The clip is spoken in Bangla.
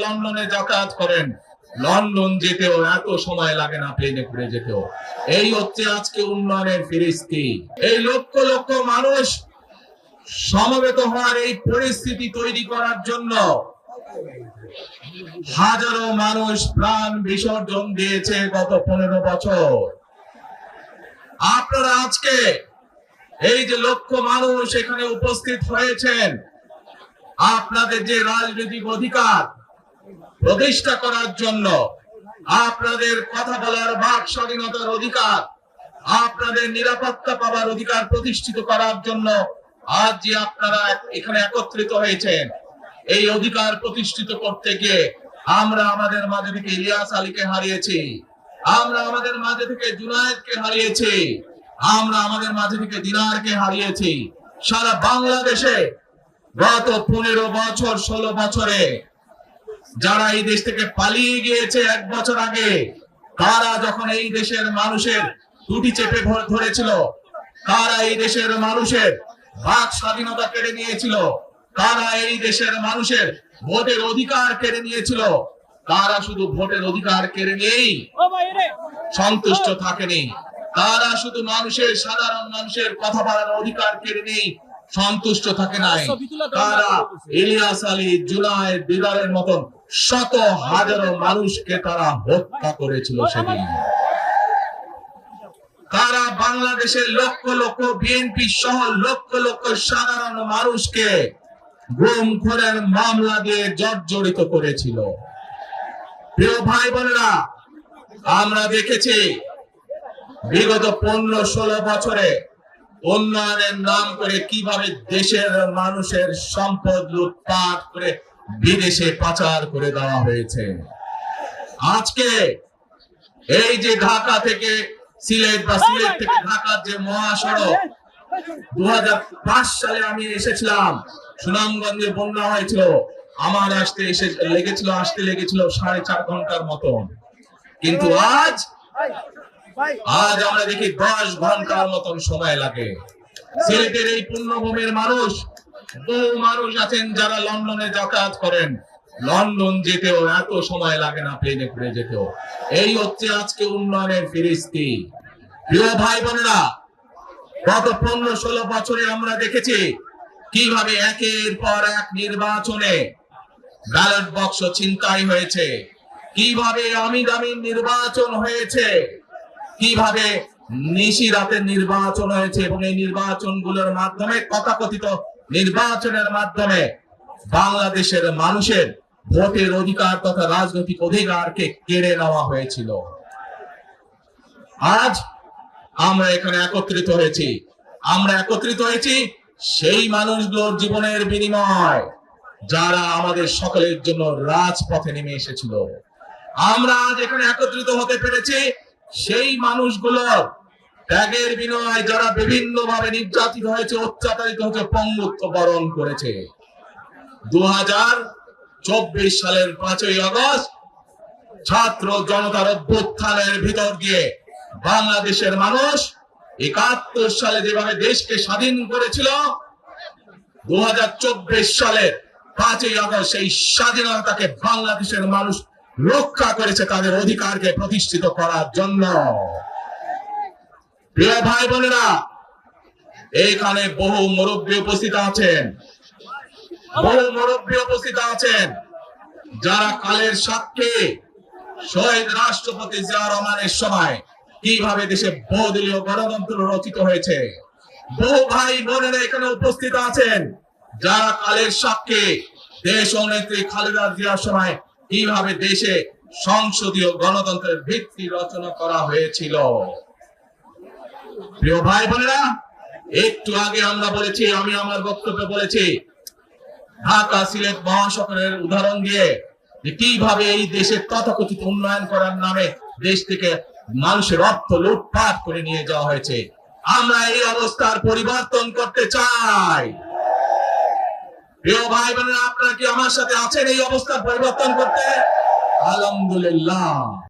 লন্ডনে যাতায়াত করেন, লন্ডন যেতেও এত সময় লাগে না প্লেনে করে যেতেও। এই হচ্ছে আজকে উন্নয়নের ফিরিস্তি। এই লক্ষ লক্ষ মানুষ সমবেত হওয়ার এই পরিস্থিতি তৈরি করার জন্য হাজারো মানুষ প্রাণ বিসর্জন দিয়েছে গত 15 বছর। আপনারা আজকে এই যে লক্ষ মানুষ এখানে উপস্থিত হয়েছেন, আপনাদের যে রাজনৈতিক অধিকার প্রতিষ্ঠা করার জন্য, আপনাদের কথা বলার বাক স্বাধীনতার অধিকার, আপনাদের নিরাপত্তা পাওয়ার অধিকার প্রতিষ্ঠিত করার জন্য আজ যে আপনারা এখানে একত্রিত হয়েছেন, এই অধিকার প্রতিষ্ঠিত করতে গিয়ে আমরা আমাদের মাঝে থেকে ইলিয়াস আলীকে হারিয়েছি, আমরা আমাদের মাঝে থেকে জুনায়েদকে হারিয়েছি, আমরা আমাদের মাঝে থেকে দিনারকে হারিয়েছি। সারা বাংলাদেশে গত 15 বছর 16 বছরে যারা এই দেশ থেকে পালিয়ে গিয়েছে 1 বছর আগে, তারা যখন এই দেশের মানুষের টুটি চেপে ধরেছিল, তারা এই দেশের মানুষের বাক স্বাধীনতা কেড়ে নিয়েছিল, তারা এই দেশের মানুষের ভোটের অধিকার কেড়ে নিয়েছিল, তারা শুধু ভোটের অধিকার কেড়ে নিয়েই সন্তুষ্ট থাকেনি, তারা শুধু সাধারণ মানুষের কথা বলার অধিকার কেড়ে নিয়েই সন্তুষ্ট থাকে নাই, তারা ইলিয়াস আলী, জুনায়েদ, দিদারের মতন শত হাজারো মানুষকে তারা হত্যা করেছিল সেদিন। তারা বাংলাদেশের লক্ষ লক্ষ বিএনপি সহ লক্ষ লক্ষ সাধারণ মানুষকে গুম খুনের মামলা দিয়ে জর্জরিত করেছিল। প্রিয় ভাই বোনেরা, আমরা দেখেছি বিগত 15-16 বছরে উন্নয়নের নাম করে কিভাবে দেশের মানুষের সম্পদ লুটপাট করে বিদেশে পাচার করে দেওয়া হয়েছে। আজকে এই যে ঢাকা থেকে সিলেট বা সিলেট থেকে ঢাকার যে মহাসড়ক, 2005 সালে আমি এসেছিলাম, সুনামগঞ্জে বন্যা হয়েছিল, আমার আসতে লেগেছিল 4.5 ঘন্টার মতন, কিন্তু আজ আমরা দেখি 10 ঘন্টার মতন সময় লাগে। সিলেটের এই পুণ্যভূমির মানুষ, বহু মানুষ আছেন যারা লন্ডনে যাতায়াত করেন, লন্ডন যেতেও এত সময় লাগে না প্লেনে করে যেতেও। এই হচ্ছে আজকে উন্নয়নের ফিরিস্তি। প্রিয় ভাই বোনেরা, গত 15-16 বছরে আমরা দেখেছি কিভাবে একের পর এক নির্বাচনে ব্যালট বাক্স ছিনতাই হয়েছে, কিভাবে আমিন নির্বাচন হয়েছে, কিভাবে নিশি রাতের নির্বাচন হয়েছে, এবং এই নির্বাচনগুলোর মাধ্যমে, তথাকথিত নির্বাচনের মাধ্যমে বাংলাদেশের মানুষের ভোটের অধিকার তথা রাজনৈতিক অধিকারকে কেড়ে নেওয়া হয়েছিল। আজ আমরা এখানে একত্রিত হয়েছি সেই মানুষগুলোর জীবনের বিনিময়, যারা আমাদের সকলের জন্য রাজপথে নেমে এসেছিল। আমরা আজ এখানে একত্রিত হতে পেরেছি সেই মানুষগুলোর ত্যাগের বিনিময়, যারা বিভিন্ন ভাবে নির্যাতিত হয়েছে, অত্যাচারিত হয়েছে, পঙ্গুত্ব বরণ করেছে। 2024 সালের 5ই আগস্ট ছাত্র জনতার অভ্যুত্থানের ভিতর দিয়ে বাংলাদেশের মানুষ 71 সালে যেভাবে দেশকে স্বাধীন করেছিল, 2024 সালের 5ই আগস্ট সেই স্বাধীনতাকে বাংলাদেশের মানুষ রক্ষা করেছে তাদের অধিকারকে প্রতিষ্ঠিত করার জন্য। প্রিয় ভাই বোনেরা, এখানে বহু মুরব্বী উপস্থিত আছেন, যারা কালের সাক্ষী শহীদ রাষ্ট্রপতি জিয়া রহমানের সময় কিভাবে দেশে বহুদলীয় গণতন্ত্র রচিত হয়েছে। বহু ভাই বোনেরা এখানে উপস্থিত আছেন, যারা কালের সাক্ষী দেশ নেত্রী খালেদা জিয়ার সময় কিভাবে দেশে সংসদীয় গণতন্ত্রের ভিত্তি রচনা করা হয়েছিল। প্রিয় ভাই বোনেরা, একটু আগে আমি আমার বক্তব্যে বলেছি, ঢাকা সিলেট মহাসড়কের উদাহরণ দিয়ে যে কিভাবে এই দেশের তথাকথিত উন্নয়ন করার নামে দেশ থেকে মানুষের অর্থ লুটপাট করে নিয়ে যাওয়া হয়েছে। আমরা এই অবস্থার পরিবর্তন করতে চাই। প্রিয় ভাই বোনেরা, আপনারা কি আমার সাথে আছেন এই অবস্থার পরিবর্তন করতে? আলহামদুলিল্লাহ।